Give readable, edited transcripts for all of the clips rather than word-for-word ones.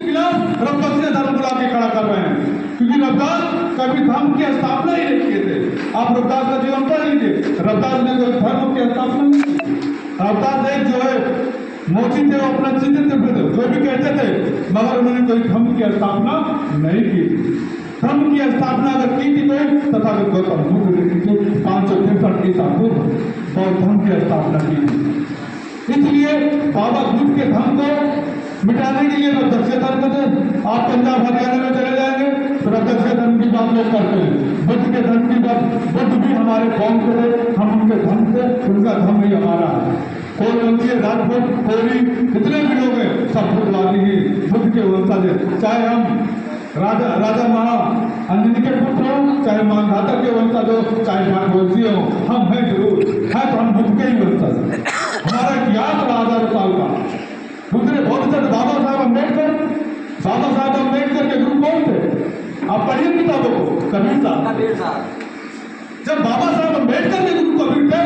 खिलाफ रफ्तार धर्म बुला के खड़ा कर रहे हैं, क्योंकि रफ्तार कभी धर्म की स्थापना ही नहीं किए थे। आप रफ्तार का जीवन पढ़ लीजिए, रफ्तार ने कोई धर्म की स्थापना नहीं की। रफ्तार एक जो है मोची थे, वो अपना चीजें थे, जो भी कहते थे, मगर उन्होंने कोई धर्म की स्थापना नहीं की। धर्म की स्थापना अगर की थी कोई तथागत गौतम बुद्ध ने की थी 563 ईसा पूर्व, बौद्ध धर्म की स्थापना की। इसलिए बाबा बुद्ध के धर्म को मिटाने के लिए रफ्तार धर्म थे। आप पंजाब हरियाणा में चले जाएंगे तो रफ्तार धर्म की बात लोग करते हैं, बुद्ध के धर्म की बात। बुद्ध भी हमारे कौम के थे, हम उनके धर्म से, उनका धर्म ही हमारा है। कोई वंशीय राजपूत कोई जितने भी लोग हैं सब बुद्धवादी ही, बुद्ध के वंशज है। चाहे हम राजा महा अंजनी के पुत्र हो, चाहे मानधाता के वंशज हो, चाहे भागवंशी हो, हम हैं जरूर है, तो हम बुद्ध के ही वंशज। हमारा इतिहास 1000 साल का। दूसरे बहुत से बाबा साहब अम्बेडकर के गुरु कौन थे? आप पढ़िए किताबों को, कबीर साहब। जब बाबा साहब अम्बेडकर के गुरु कबीर थे,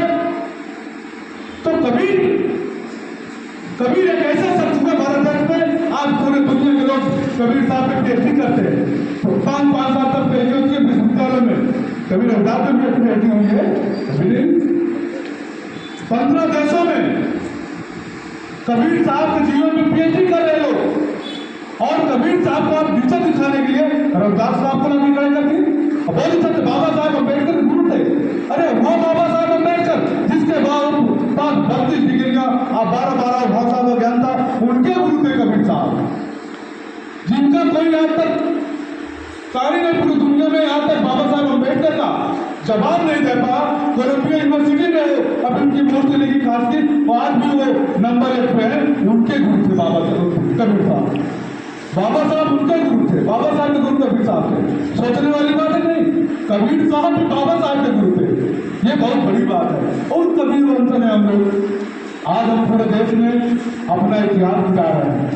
तो कबीर एक ऐसे शख्स हुए भारत देश में, आज पूरे दुनिया के लोग कबीर साहब पे पीएचडी करते हैं। तो 5 साल तक पीएचडी होती है विश्वविद्यालय में, कबीर रविदास में भी पीएचडी होंगे। कबीर 15 देशों में कबीर साहब के जीवन में पीएचडी कर रहे लोग, और कबीर साहब को आप नीचा दिखाने के लिए रविदास साहब को लाने खड़े करती। बोल सकते बाबा साहब अम्बेडकर गुरु थे। अरे वो बाबा साहब अम्बेडकर जिसके पास 32 डिग्रियां, आप 12 भाषा का ज्ञान था, उनके गुरु थे कबीर साहब, जिनका कोई आज तक सारी ने पूरी दुनिया में आज तक बाबा साहब अम्बेडकर का जवाब नहीं दे पाया। कोलंबिया यूनिवर्सिटी में अब उनकी मूर्ति लेगी खास की, आज भी वो नंबर 1 पे है। उनके गुरु थे बाबा साहब कबीर साहब। बाबा साहब उनके गुरु थे, बाबा साहब के गुरु कबीर साहब थे। सोचने वाली बात है नहीं, कबीर साहब भी बाबा साहब के गुरु थे। ये बहुत बड़ी बात है। और कबीर वंश ने हम लोग आज हम पूरे देश में अपना इतिहास मिटा रहे हैं।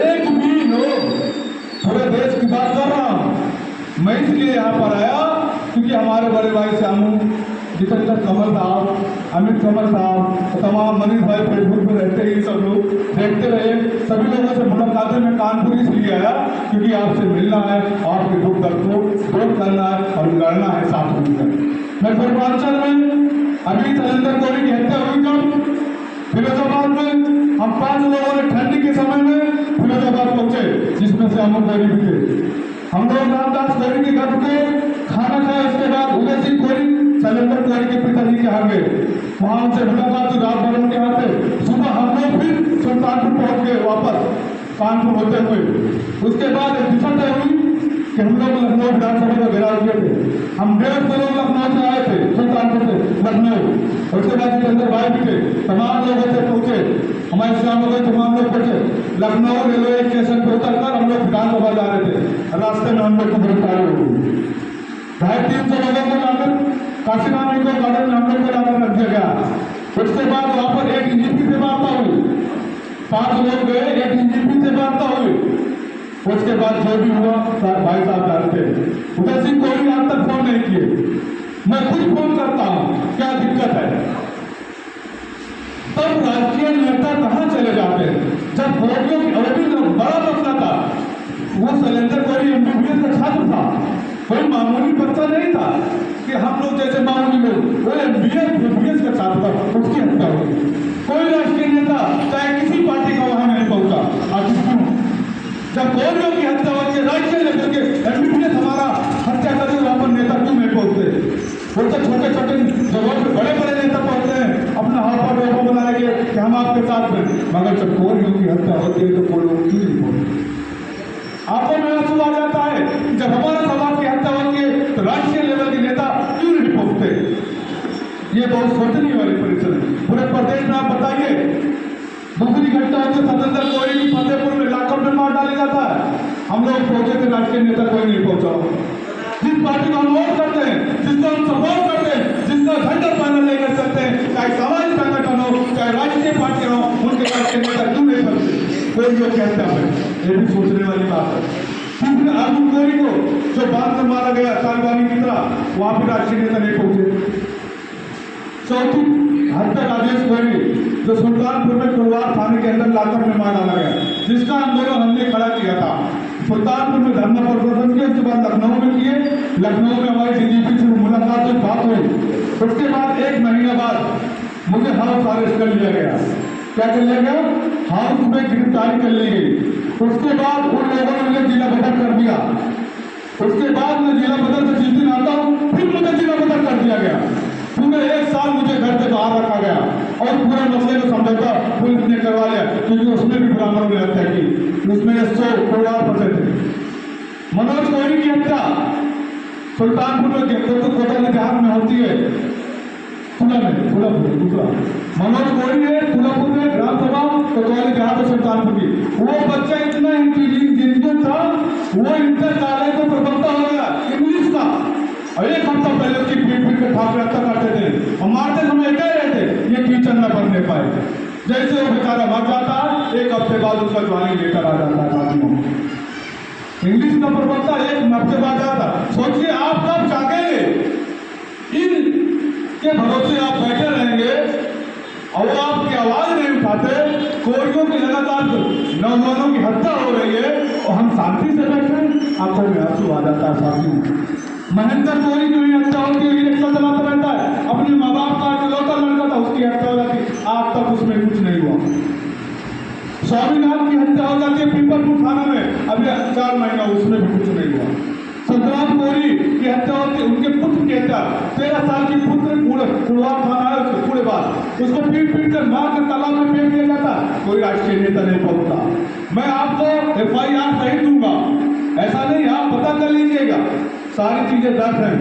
एक भी लोग पूरे देश की बात कर रहा हूं मैं, इसलिए यहाँ पर आया क्योंकि हमारे बड़े भाई श्यामू, जितेंद्र कमल साहब, अमित कमल साहब, तमाम मनीष भाई फेसबुक में रहते ही सब लोग देखते रहे। सभी लोगों से मुलाकातें में कानपुर इसलिए आया क्योंकि आपसे मिलना है, आपके दुख दर्द को दूर करना है और लड़ना है साथ मिलकर। मैं पूर्वांचल में अभी सलेंदर कोरी की हत्या हुई जब फिरोजाबाद में, हम 5 लोगों ने ठंडी के समय में फिरोजाबाद पहुंचे, जिसमें से अमर कोरी भी थे। हम लोग रामदास कोरी के घर पे खाना खाया, उसके बाद उदय सिंह कोरी सलेंदर कोरी के पिताजी के यहाँ गए, वहां उनसे मुलाकात हुई रात भर उनके यहाँ पे। सुबह हम लोग फिर सुल्तानपुर पहुंच गए वापस कानपुर होते हुए। उसके बाद एक दिशा तय हुई कि हम लोग लखनऊ विधानसभा का घेराव किए थे। हम 150 लोग लखनऊ से आए थे, सुल्तानपुर से लखनऊ। उसके बाद जितेंद्र भाई भी थे, तमाम लोग ऐसे पहुंचे, हमारे श्याम लोग तमाम लोग पहुंचे। लखनऊ रेलवे स्टेशन पर उतरकर हम लोग विधानसभा जा रहे थे। रास्ते में हम लोग को गिरफ्तारी हो गई। 250-300 लोगों को लाकर काशीराम को गार्डन में हम लोग को लाकर रख दिया गया। उसके बाद वहां पर एक इंजीपी से वार्ता हुई, 5 लोग गए, एक इंजीपी से वार्ता हुई। उसके बाद जो भी हुआ भाई साहब जानते हैं। उदय सिंह कोई आज तक फोन नहीं किए, मैं खुद फोन करता हूं, क्या दिक्कत है? तब राजकीय नेता कहां चले जाते हैं? जब बोर्डियों की अवधि में बड़ा मसला था, वो सलेंदर कोई एमबीबीएस का छात्र था, कोई मामूली बच्चा नहीं था कि हम लोग जैसे मामूली लोग, वो एमबीबीएस का छात्र था, उसकी हत्या हुई। कोई राष्ट्रीय नेता चाहे किसी पार्टी का वहां नहीं पहुंचा। आज जब गौरियों की हत्या होती है, राष्ट्रीय लेवल के एमबीबीएस हमारा हत्या करते, वहां पर नेता क्यों नहीं पहुंचते? वो तो छोटे छोटे जगहों पर बड़े बड़े नेता पहुंचते हैं अपना हाथ पर बनाने के कि हम आपके साथ में, मगर जब गौरियों की हत्या होती है तो कोई लोग क्यों नहीं पहुंचते? आपको महसूस आ जाता है कि जब हमारे समाज की हत्या होती है तो राष्ट्रीय लेवल के नेता क्यों नहीं पहुंचते? ये बहुत सोचने वाली परिस्थिति है। पूरे प्रदेश में आप बताइए, दूसरी घटना होती है सतेंद्र कोरी की फतेहपुर में लाखों में मार डाला जाता है। हम लोग पहुंचे थे, राष्ट्रीय नेता कोई नहीं पहुंचा। जिस पार्टी को हम वोट करते हैं, जिसको हम सपोर्ट करते हैं, जिसका झंडा पैनल लेकर चलते हैं, चाहे सामाजिक संगठन हो, चाहे राष्ट्रीय पार्टी हो, उनके राष्ट्रीय नेता क्यों नहीं बनते? कोई जो कहता है, ये भी सोचने वाली बात है। तीसरे अर्जुन कोरी को जो बाद में मारा गया तालिबानी की तरह, वहां पर राष्ट्रीय नेता नहीं पहुंचे। चौथी हत्या राजेश कोरी जो सुल्तानपुर में कुलवार थाने के अंदर लाकर में मार डाला गया, जिसका आंदोलन हमने खड़ा किया। सुल्तानपुर में धरना प्रदर्शन किया, उसके बाद लखनऊ में किए। लखनऊ में हमारी डीजीपी से मुलाकात हुई, बात हुई। उसके बाद 1 महीने बाद मुझे हाउस अरेस्ट कर लिया गया। क्या कर लिया गया? हाउस में गिरफ्तारी कर ली गई। उसके बाद उन लोगों ने मुझे जिला बदल कर दिया। उसके बाद मैं जिला बदल से जिस दिन आता हूँ फिर मुझे जिला बदल कर दिया गया। पूरे 1 साल मुझे घर से बाहर रखा गया और पूरे मसले को समझौता पुलिस ने करवा लिया, क्योंकि उसमें भी ब्राह्मणों ने हत्या की। उसमें 100 परिवार फंसे थे। मनोज कोहली की हत्या सुल्तानपुर में तो कोतवाली देहात में होती है, दूसरा मनोज कोहली है फूलापुर में ग्राम सभा कोतवाली देहात है सुल्तानपुर की। वो बच्चा इतना इंटेलिजेंट था, वो इंटर कॉलेज में प्रवक्ता हो गया इंग्लिश का, और 1 हफ्ता पहले उसकी पीट के ठाकुर हत्या करते थे और मारते समय कह रहे थे ये टीचर न बनने पाए। जैसे वो बेचारा मर जाता है 1 हफ्ते बाद उसका ज्वाइनिंग लेटर आ जाता है शादी में। इंग्लिश का प्रवक्ता 1 हफ्ते बाद आता। सोचिए आप कब जागेंगे? इन के भरोसे आप बैठे रहेंगे और वो आपकी आवाज नहीं उठाते। कोरियों की लगातार नौजवानों की हत्या हो रही है और हम शांति से बैठे, आंखों में आंसू आ जाता है साथियों। महेंद्र कोहली की भी हत्या होती है, रिक्शा चलाता रहता है, अपने माँ बाप का इकलौता लड़का था, उसकी हत्या हो जाती, आज तक उसमें कुछ नहीं हुआ। स्वामीनाथ की हत्या हो जाती है पीपलपुर थाना में, अभी 4 महीना उसमें भी कुछ नहीं हुआ। संतराम कोहली की हत्या होती है, उनके पुत्र की हत्या, 13 साल की पुत्र कुड़वार थाना है उसके पूरे बाद उसको पीट कर मार कर तालाब में फेंक दिया जाता, कोई राष्ट्रीय नेता नहीं पहुंचता। मैं आपको FIR सही दूंगा, ऐसा नहीं, आप पता कर लीजिएगा, सारी चीजें दर्ज हैं।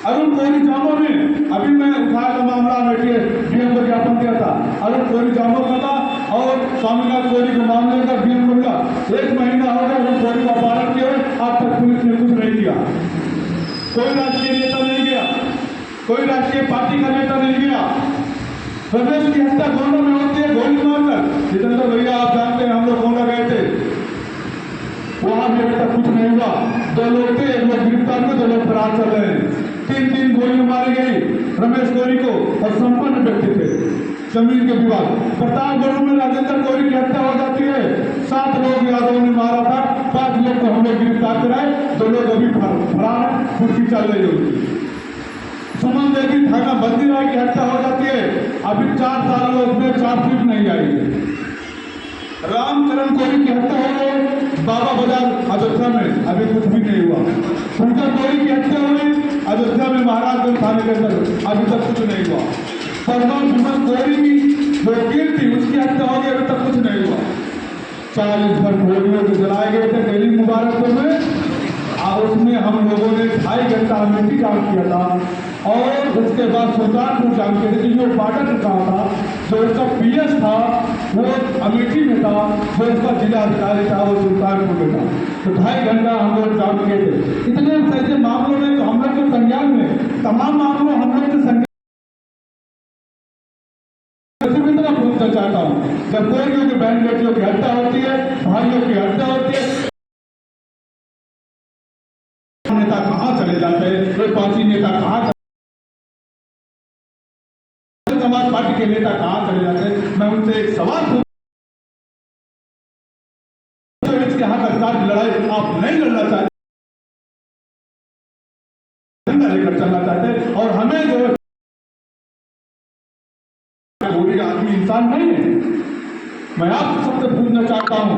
अरुण कोहली जामो में अभी मैं उठाया था मामला में डीएम को ज्ञापन दिया था, अरुण कोहली जामो का था और स्वामीनाथ कोहली के मामले का डीएम को मिला। 1 महीना हो गया अरुण कोहली का अपहरण किया, आज तक पुलिस ने कुछ नहीं किया। कोई राष्ट्रीय नेता नहीं गया, कोई राष्ट्रीय पार्टी का नेता नहीं गया। रमेश की हत्या गोंडा में होती है गोली मारकर। जितेंद्र भैया आप जानते हैं, हम लोग गोंडा गए थे, वहां भी अभी तक कुछ नहीं हुआ। 2 लोग थे, 1 लोग गिरफ्तार हुए, 2 लोग फरार चल रहे हैं। 3 गोली मारी गई रमेश कोहली को और संपन्न व्यक्ति थे। जमीन के विवाद प्रतापगढ़ में राजेंद्र कोहली की हत्या हो जाती है, 7 लोग यादवों ने मारा था, 5 लोग को हम लोग गिरफ्तार कराए, 2 लोग अभी फरार है, कुर्सी चल रही होगी। सुमन देवी थाना बंदी राय की हत्या हो जाती है, अभी 4 साल में उसमें चार्जशीट नहीं आई है। रामचरण कोहली की हत्या हो गई बाबा बाजार अयोध्या में, अभी कुछ भी नहीं हुआ। पूजा कोहली की हत्या हुई अयोध्या में महाराजगंज थाने के अंदर, अभी तक कुछ नहीं हुआ। परमान सुमन कोहली की जो वकील थी उसकी हत्या हो गई, अभी तक कुछ नहीं हुआ। 40 भर गोलियों को जलाए गए थे दिल्ली मुबारकपुर में, और उसमें हम लोगों ने 2.5 घंटा अमेठी काम किया था और उसके बाद सुल्तानपुर काम किए थे। जो बॉर्डर कहा था, जो उसका PS था वो अमेठी में था, जो उसका जिला अधिकारी था वो सुल्तानपुर में था। तो 2.5 घंटा हम लोग काम किए थे। इतने ऐसे मामलों में तो हम लोग के संज्ञान में, तमाम मामलों हम लोग के संज्ञान पूछना चाहता हूँ, जब कोई भी बहन बेटियों की हत्या होती है, भाइयों की हत्या होती है, नेता कहाँ चले जाते हैं, कोई पार्टी नेता कहाँ, समाज पार्टी के नेता कहाँ चले जाते हैं? मैं उनसे एक सवाल पूछता हूं, इसके हक अधिकार की लड़ाई आप नहीं लड़ना चाहते, लेकर चलना चाहते, और हमें जो गोली आदमी इंसान नहीं है। मैं आपसे सबसे पूछना चाहता हूं,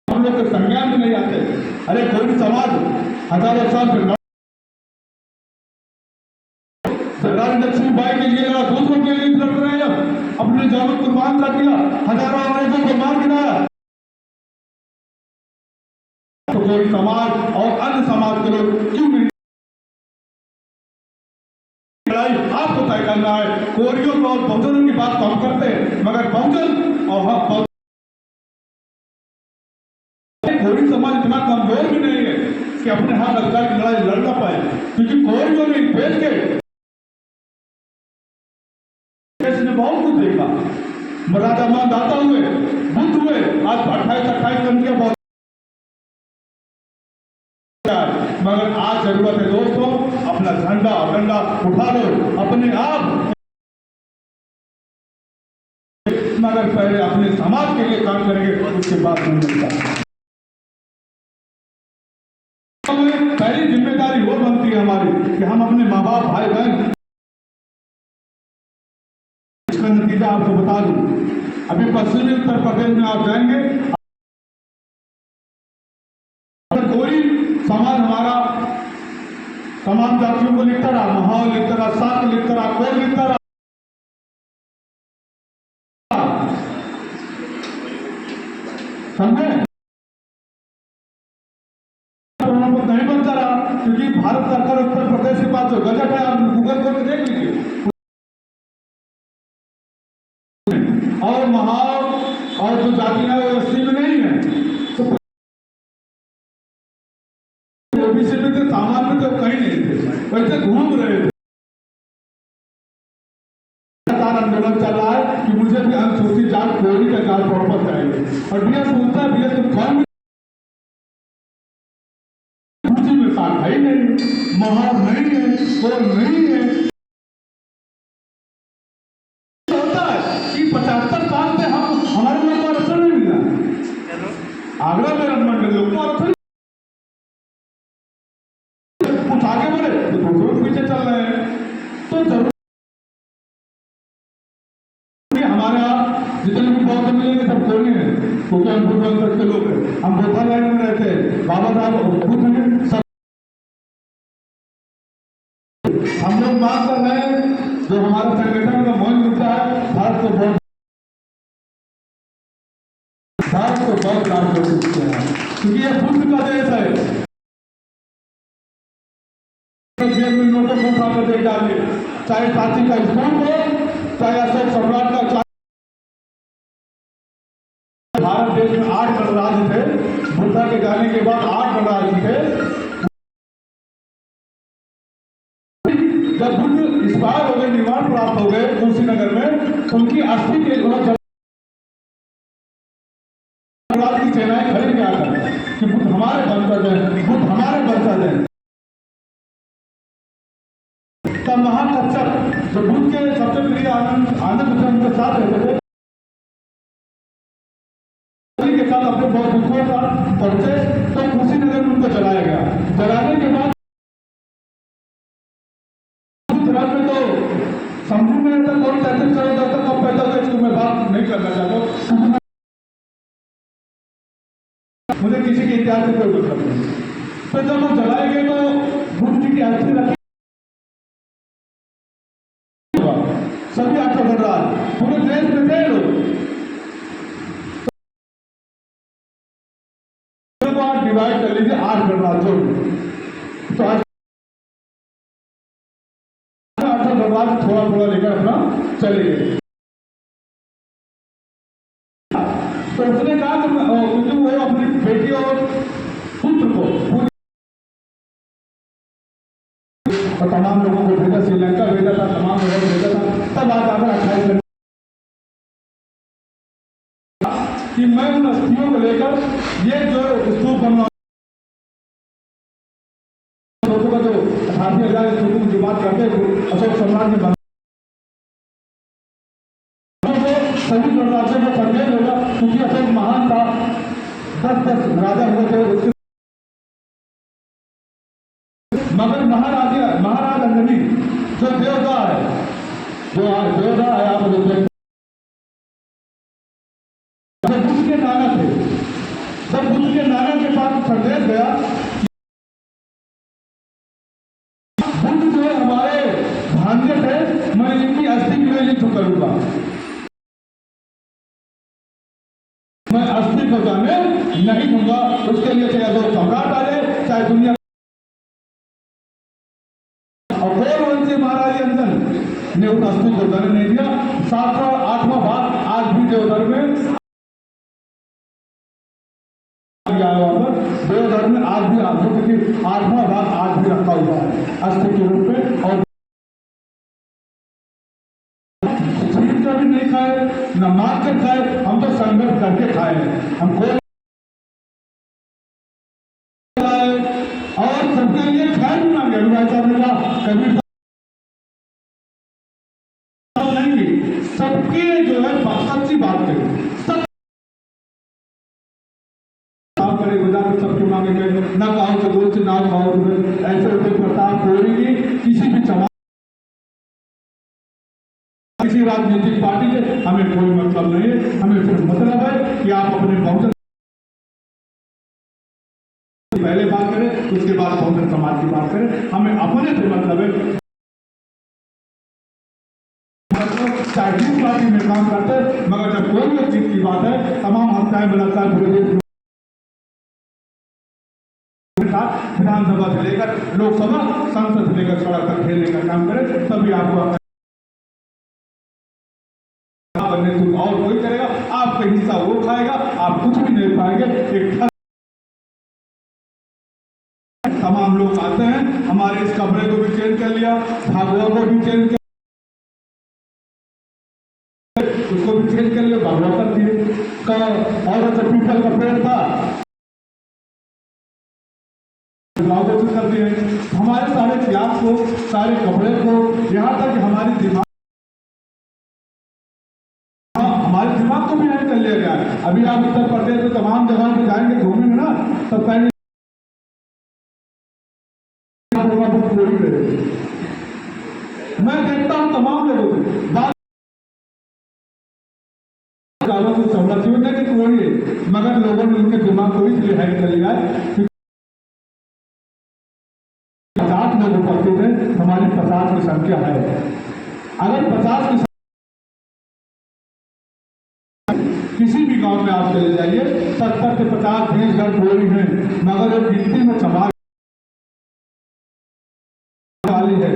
हम लोग के संज्ञान में नहीं आते। अरे कोई समाज हजारों साल से रानी लक्ष्मीबाई के लिए लड़ा, दूसरों के लिए लड़ रहे हैं, अपने जानों को कुर्बान कर दिया, हजारों अंग्रेजों को मार गिराया। तो कोई समाज और अन्य समाज के लोग क्यों नहीं? लड़ाई आपको तय करना है। कोरियों को और बहुजनों की बात तो हम करते हैं, मगर बहुजन और कोरी समाज इतना कमजोर भी नहीं है कि अपने हक अधिकार की लड़ाई लड़ ना पाए, क्योंकि कोरियों ने भेज के ने बहुत कुछ देखा। राजा दाता हुए, बुद्ध हुए, आज 28-28 कंट्रियां बहुत, मगर आज जरूरत है दोस्तों, अपना झंडा और डंडा उठा लो अपने आप, मगर पहले अपने समाज के लिए काम काम करेंगे उसके बाद नहीं मिलता। पहली जिम्मेदारी वो बनती है हमारी कि हम अपने माँ बाप भाई बहन, इसका नतीजा आपको बता दूं, अभी पश्चिमी उत्तर प्रदेश में आप जाएंगे, कोई समाज हमारा तमाम जातियों को लिखता रहा, माहौल लिखता रहा, साथ लिखता रहा, कोई लिखता रहा, समझे, नहीं बनता रहा, क्योंकि भारत सरकार उत्तर प्रदेश के पास जो बजट है आप गूगल करके देख लीजिए, और माहौल और जो जातियां वो एसटी में नहीं है, तो ओबीसी में थे, सामान्य में तो कहीं नहीं थे, वैसे घूम रहे थे। आंदोलन चल रहा है कि मुझे भी अनुसूचित जात कोई का जात प्रॉपर चाहिए, और भैया सोचता है भैया तुम कौन है नहीं, माहौल नहीं है, कोई नहीं है, होता है कि 75 साल से हम हमारे लोग को आरक्षण नहीं मिला, आगरा में मंडल लोग को आरक्षण, कुछ आगे बढ़े तो दूसरों पीछे चल रहे हैं, तो जरूर हमारे यहाँ जितने भी पौधे मिलेंगे सब खोने हैं, क्योंकि हम बुद्ध के लोग हैं, हम बोथा लाइन में रहते हैं, बाबा साहब बुद्ध ने सब, हम लोग बात कर रहे हैं जो हमारा संगठन का मौन मुद्दा है, भारत को बहुत लाभ हो सकते हैं, क्योंकि ये बुद्ध का देश है, नोटों को उठाकर दे डाले, चाहे प्राची का स्कूल हो, चाहे अशोक सम्राट का, भारत देश में 8 गणराज्य थे, बुद्धा के जाने के बाद 8 गणराज्य थे, जब बुद्ध इंस्पायर हो गए, निर्वाण प्राप्त हो गए कुशीनगर में, उनकी अस्थि के की सेनाएं खड़ी क्या कर कि बुद्ध हमारे वंशज हैं, बुद्ध हमारे वंशज हैं, तब महाकच्छप जो बुद्ध के सबसे प्रिय आनंद उनके साथ रहते थे, के साथ अपने बहुत दुखों का पहुंचे, तो कुशीनगर में उनको जलाया गया, जलाने के बाद में तो समझू में रहता कौन 33 करोड़ तक कब पैदा हुआ, इसको मैं बात नहीं करना चाहता, मुझे किसी के इतिहास से कोई मतलब नहीं। तो जब वो जलाए गए तो बुद्ध जी की अस्थि रखी, सभी 8 गणराज्य पूरे देश में थे लोग, तो आज डिवाइड कर लीजिए 8 गणराज्यों में, तो आज थोड़ा थोड़ा लेकर अपना चले गए। तो उसने कहा कि वो अपनी बेटी और पुत्र को और तमाम लोगों को भेजा, श्रीलंका भेजा था, तमाम लोगों को भेजा था, तब आज आकर 28 कि मैं उन अस्थियों को लेकर ये जो स्तूप बनवा का जो 88,000 स्तूपों की बात करते अशोक सम्राट ने बना, सभी गणराज्यों में संदेह होगा, क्योंकि अशोक महान था, 10 राजा हुए थे, मगर महाराज अंजनी जो देवता है, जो देवता है, आप लोग बुद्ध के नाना थे, जब बुद्ध के नाना के पास संदेश गया, बुद्ध जो है हमारे भांजे थे, मैं इनकी अस्थि के लिए युद्ध करूंगा, मैं अस्थि को जाने नहीं दूंगा, उसके लिए चाहे वो सम्राट आ जाए, चाहे दुनिया, और गौरवंशी महाराज अंजन ने उस अस्थि को जाने नहीं दिया। 7वां 8वां भाग आज भी देवधर में, देवधर में आज भी बुद्ध की 8वां भाग आज भी रखा हुआ है अस्थि के रूप में, और भी नहीं खाए, न मार कर खाए, हम तो संघर्ष करके खाए हैं, हम कोई और सबके लिए खाए भी मांगे, कभी नहीं, सबके जो है सच्ची बात करें, सब के गुजार में सबके मांगे गए, न गाँव के दोस्त ना गाँव ऐसे होते प्रताप कोई किसी भी समाज किसी राजनीतिक पार्टी से हमें कोई मतलब नहीं है। हमें सिर्फ मतलब है कि आप अपने बहुजन पहले बात करें, उसके बाद बहुजन समाज की बात करें। हमें अपने से मतलब है, चाहे जिस पार्टी में काम करते हैं, मगर जब कोई भी चीज की बात है, तमाम हत्याएं बलात्कार पूरे देश विधानसभा से लेकर लोकसभा, संसद से लेकर सड़क तक खेलने का काम करें, तभी आपको और कोई करेगा, आपका हिस्सा वो खाएगा, आप कुछ भी नहीं पाएंगे। एक तमाम लोग आते हैं, हमारे इस कपड़े को भी चेंज कर लिया, भागवा को भी चेंज कर, उसको भी चेंज कर लिया, भागवा कर दिए। औरत पीपल का पेड़ था, कर दिए। हमारे सारे त्याग को, सारे कपड़े को, यहाँ तक हमारी दिमाग को भी नहीं कर लिया गया। अभी आप उत्तर प्रदेश में तमाम जगहों पे जाएंगे, घूमेंगे ना, तब कहेंगे मैं देखता हूं तमाम लोगों को सहमतियों ने कि कोई, मगर लोगों ने उनके दिमाग को इसलिए हैक कर लिया है। 50 लोग उपस्थित हैं, हमारी 50 की संख्या है। अगर 50 की किसी भी गांव में आप चले जाइए, 70 से 50 20 घर बोरी हैं, मगर एक गिनती में समाज वाली है।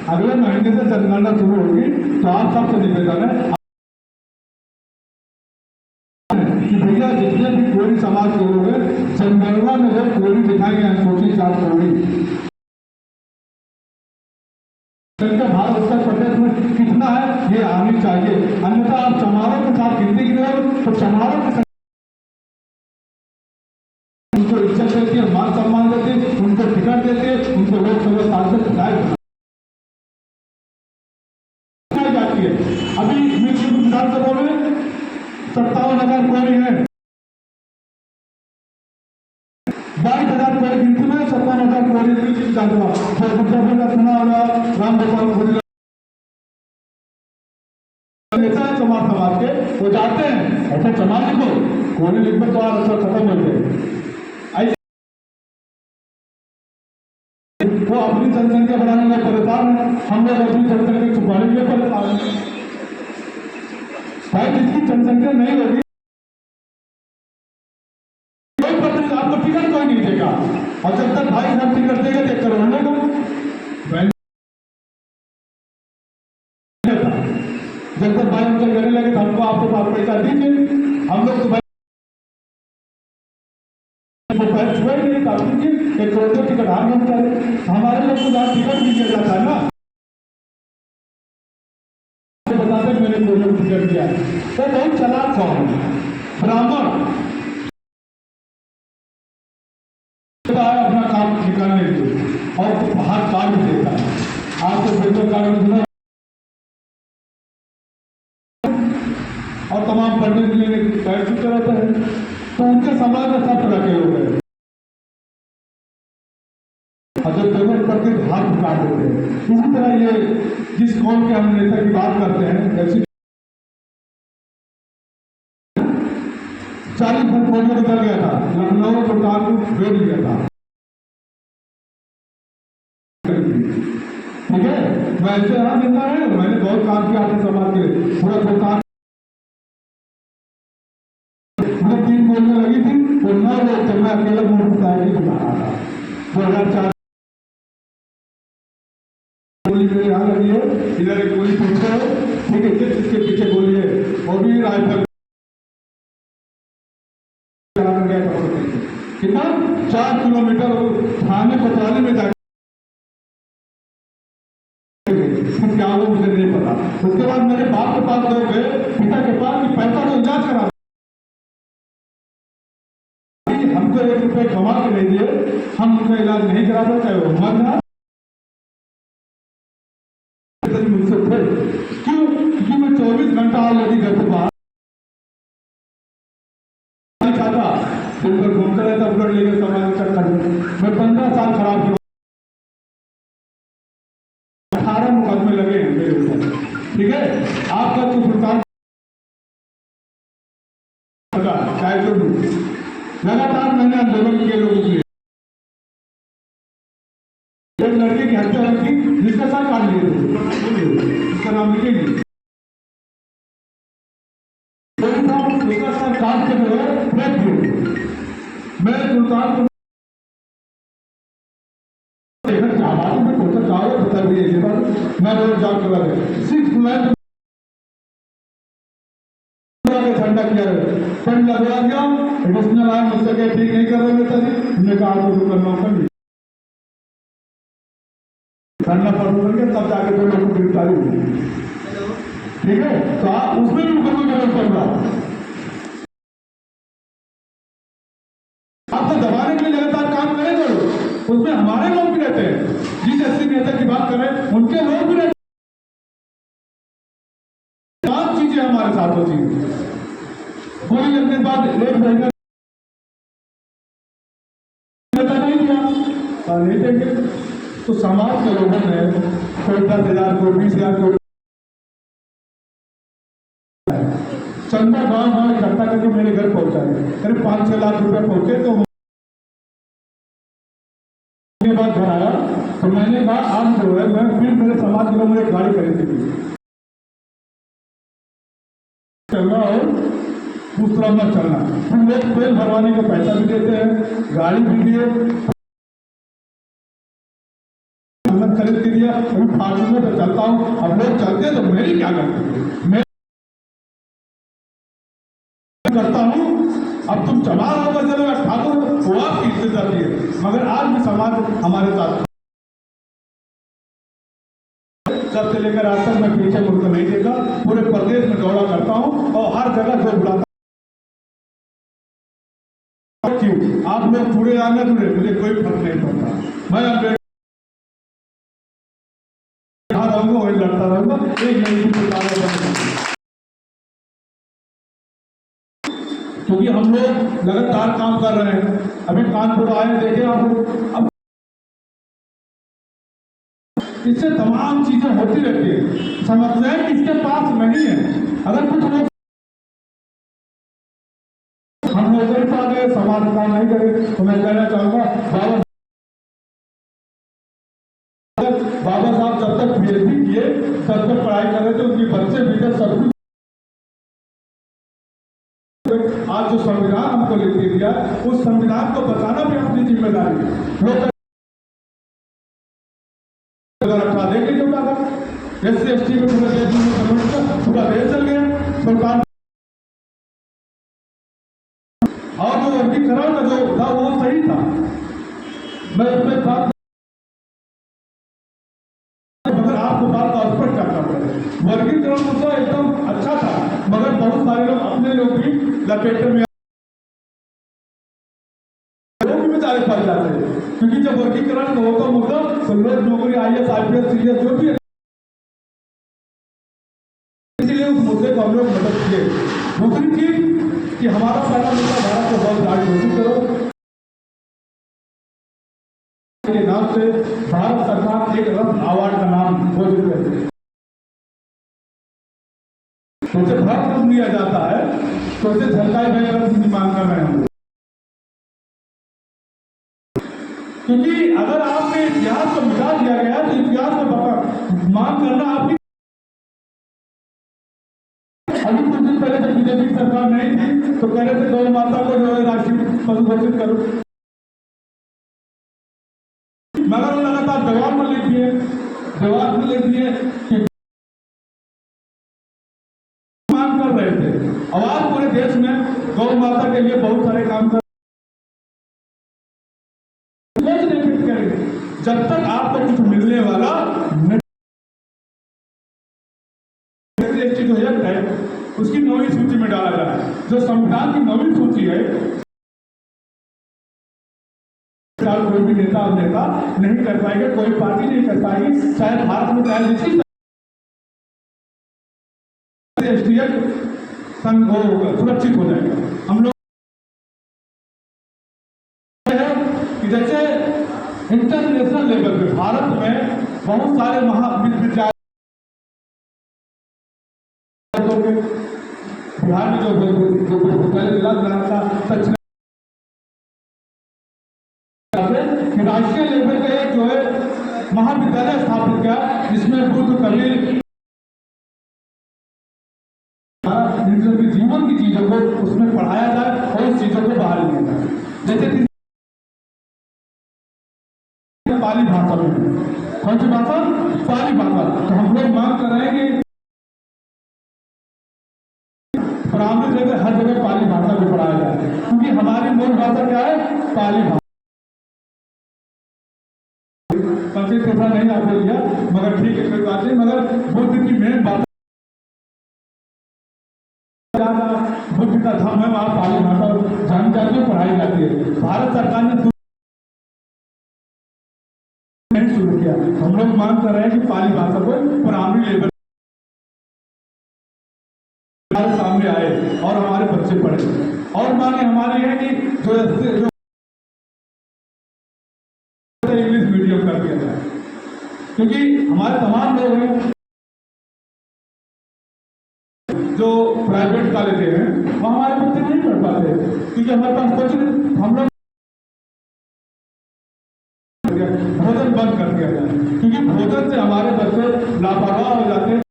अगले महीने से जनगणना शुरू होगी, तो आप सबसे निवेदन है कि भैया जितने भी कोई समाज के लोग हैं, जनगणना में जब कोई दिखाएंगे अनुसूचित जाति कोई, भारत उत्तर प्रदेश में कितना है ये आनी चाहिए। अन्यथा आप समारोह के साथ गिनती की तो समारोह के उनको इज्जत देती है, मान सम्मान देती है, उनको टिकट देती है, उनको लोकसभा सांसद बनाई जाती है। अभी विधानसभा में 57,000 कोरी है, 22,000 कोरी गिनती में 57,000 कोरी विधानसभा चुना होगा। राम गोपाल खोरी नेता है समाज समाज के, वो जाते हैं ऐसे समाज को कोई लिखकर तो असर खत्म हो गए। वो अपनी जनसंख्या बढ़ाने में परेशान है, हम लोग अपनी जनसंख्या छुपाने में परेशान है। भाई जिसकी जनसंख्या नहीं होगी, कोई प्रतिनिधि आपको टिकट कोई नहीं देगा, और जब तक भाई साहब टिकट देगा तो करवाने को जब तक भाई उनसे करने लगे तो हमको आपके पास पैसा दीजिए, हम लोग तो भाई छुए नहीं, तो दीजिए 1 करोड़ का टिकट हार में चले। हमारे लोग को जहाँ टिकट भी दिया जाता है ना, बताते मैंने कोई लोग टिकट दिया, तो बहुत चालाक था ब्राह्मण अपना काम निकालने के लिए, और बाहर कार्ड देता है। आपको पेपर कार्ड और तमाम पंडित लेने पैर चुके रहते हैं, तो उनके समाज में सब तरह के लोग हैं, और जब जरूरत पड़ती है हाथ काट देते हैं। इसी तरह ये जिस कौम के हम नेता की बात करते हैं, जैसे 40 फुट पोलियो निकल गया था, लखनऊ सरकार को भेज दिया था। ठीक है, मैं ऐसे यहाँ देता है, मैंने बहुत काम किया अपने समाज के लिए। पूरा सरकार 3 गोलियां लगी थी, तो 9 लोग थे, मैं अकेला मोटरसाइकिल बना रहा था। 2004 गोली मेरे यहाँ लगी है, इधर एक गोली पीछे है, ठीक है, जिसके पीछे गोली है वो भी राइफल कितना 4 किलोमीटर थाने कोतवाली में जाकर क्या वो मुझे नहीं पता। उसके बाद मेरे बाप के पास लोग गए, पिता के पास कि पैसा तो इलाज करा, हमको 1 रुपये कमा के नहीं दिए, हम उनका इलाज नहीं करा सकते, चाहे वो मरना मुझसे थे। क्यों? क्योंकि मैं 24 घंटा ऑलरेडी घर से बाहर चाहता, दिन भर घूमता रहता, पकड़ लेंगे समाज के चक्कर में। मैं 15 साल खराब किया, 18 मुकदमे लगे हैं मेरे ऊपर, ठीक है। आपका तो सुल्तान चाहे जो भी, लगातार मैंने आंदोलन किए लोगों के लिए। एक लड़के की हत्या हुई थी जिसका सर काट लिए थे, उसका नाम लिखेगी, उसका सर काट के जो है फेंक दिए। मैं सुल्तान को बता दिए, मैं रोज जाग के लगे 6 जुलाई ठंडा किया ठंड लगवा गया। एडिशनल आया मुझसे क्या ठीक नहीं कर रहे नेताजी, हमने कहा आपको जो करना होगा ठंडा पड़ करके तब जाके तो लोगों को गिरफ्तारी हुई, ठीक है। तो आप उसमें भी मुकदमा जरूर कर रहा, आपको दबाने के लिए लगातार काम करें करो, उसमें हमारे लोग भी रहते हैं, जिस एससी नेता की बात करें उनके लोग भी रहते हैं, तमाम चीजें हमारे साथ होती है। गोली लगने के बाद 1 महीना नहीं दिया, नहीं देंगे। तो समाज के लोगों ने कोई 10,000 को 20,000 को चंदा गांव इकट्ठा करके मेरे घर पहुंचाए, करीब 5-6 लाख रुपए पहुंचे। तो बाद घर आया तो मैंने कहा आज जो है मैं फिर मेरे समाज के लोग मुझे गाड़ी खरीदी थी चलना और दूसरा मत चलना। हम लोग तेल भरवाने का पैसा भी देते हैं, गाड़ी भी दिए, खरीद के दिया। अभी फार्चूनर पे चलता हूँ, अब लोग चलते तो मेरी क्या गलती, मैं करता हूँ। अब तुम चमार होकर चलेगा ठाकुर वो आपकी इज्जत जाती है, मगर आज भी समाज हमारे साथ जब से लेकर आज तक मैं पीछे मुड़कर नहीं देखा, पूरे प्रदेश में दौड़ा करता हूँ और हर जगह जो बुलाता। आप लोग जुड़े या न जुड़े मुझे कोई फर्क नहीं पड़ता, मैं रहूंगा वही लड़ता रहूंगा, एक नई क्योंकि हम लोग लगातार काम कर रहे हैं। अभी कानपुर आए देखे आप, अब इससे तमाम चीजें होती रहती है। समस्याएं किसके पास नहीं है, अगर कुछ लोग हम लोग समाज का नहीं करे तो मैं कहना चाहूंगा बाबा साहब जब तक पीएचडी किए तब तक पढ़ाई कर रहे थे, उनके बच्चे भीतर सब कुछ। आज जो संविधान हमको लिख दिया उस संविधान को बचाना भी अपनी जिम्मेदारी है। लोग रखा देंगे जो SC ST में पूरा देश चल गया सरकार, और जो वर्गीकरण का जो था वो सही था। मैं उसमें बात मगर आपको बात का स्पष्ट करना पड़ेगा, वर्गीकरण मुद्दा एकदम अच्छा था, मगर बहुत सारे लोग अपने लोग भी लपेटे में लोग भी बेचारे फंस जाते हैं, क्योंकि जब वर्गीकरण होगा मुद्दा तो लोग नौकरी IAS IPS CDS जो भी है, इसलिए उस मुद्दे को हम लोग मदद किए। दूसरी चीज कि हमारा पहला मुद्दा भारत को बहुत गाड़ी घोषित करो के नाम से भारत सरकार एक रत्न अवार्ड का नाम घोषित करती है। तो जब भारत रत्न दिया जाता है तो उसे झलकाई भाई रत्न की मांग कर रहे हैं, क्योंकि अगर आपने इतिहास को मिटा दिया गया तो इतिहास को मांग करना आपकी। अभी कुछ दिन पहले जब बीजेपी सरकार नहीं थी तो कह रहे थे गौ माता को जो है राष्ट्रीय पशु घोषित करो, मगर वो लगातार जवाब में लिख दिए कि मांग कर रहे थे। आवाज पूरे देश में गौ माता के लिए बहुत सारे काम कर जब तक आपको कुछ मिलने वाला जो है उसकी 9वीं सूची में डाला जाए। जो संविधान की 9वीं सूची है, कोई भी नेता नहीं कर पाएगा, कोई पार्टी नहीं कर पाएगी, चाहे भारत में चाहे जिसकी सुरक्षित हो जाएगा। हम लोग इंटरनेशनल लेवल पे भारत में बहुत सारे महाविद्यालय, बिहार में जो विश्वविद्यालय मिला था दक्षिण राष्ट्रीय लेवल पे जो है महाविद्यालय स्थापित किया, जिसमें बुद्ध कबीर जीवन की चीजों को उसमें पढ़ाया जाए और उस चीजों को बाहर लिया जाए। जैसे पाली भाषा में, कौन सी भाषा? पाली भाषा। तो हम लोग मांग कर रहे हैं कि प्राइमरी जगह हर जगह पाली भाषा को पढ़ाया जाए, क्योंकि हमारी मूल भाषा क्या है? पाली भाषा। पंचित ऐसा नहीं आपने लिया, मगर ठीक है कोई बात नहीं, मगर बुद्ध की मेन बात बुद्ध का धाम है, वहाँ पाली भाषा जानकारी पढ़ाई जाती है। भारत सरकार ने नहीं शुरू किया। हम लोग मांग कर रहे हैं कि पाली भाषा को प्राइमरी लेवल सामने आए और हमारे बच्चे पढ़े। और मांगे हमारी है कि जो इंग्लिश मीडियम कर दिया जाए, क्योंकि हमारे तमाम लोग हैं जो प्राइवेट कॉलेज हैं, वहाँ हमारे बच्चे नहीं पढ़ पाते, क्योंकि हमारे पास कुछ हम लोग भोजन बंद कर दिया जाए, क्योंकि भोजन से हमारे बच्चे लापरवाह हो जाते हैं।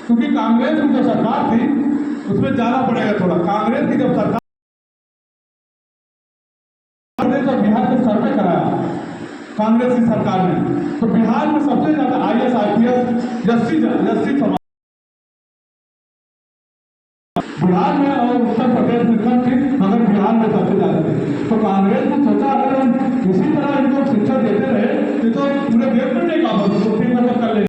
क्योंकि कांग्रेस की जो सरकार थी उसमें जाना पड़ेगा थोड़ा। कांग्रेस की जब सरकार और बिहार में सर्वे कराया कांग्रेस की सरकार ने, तो बिहार में सबसे ज्यादा IAS IPS एससी समाज बिहार में और उत्तर प्रदेश में कम थी, मगर बिहार में सबसे ज्यादा थी। तो कांग्रेस ने सोचा अगर हम इसी तरह इनको शिक्षा देते रहे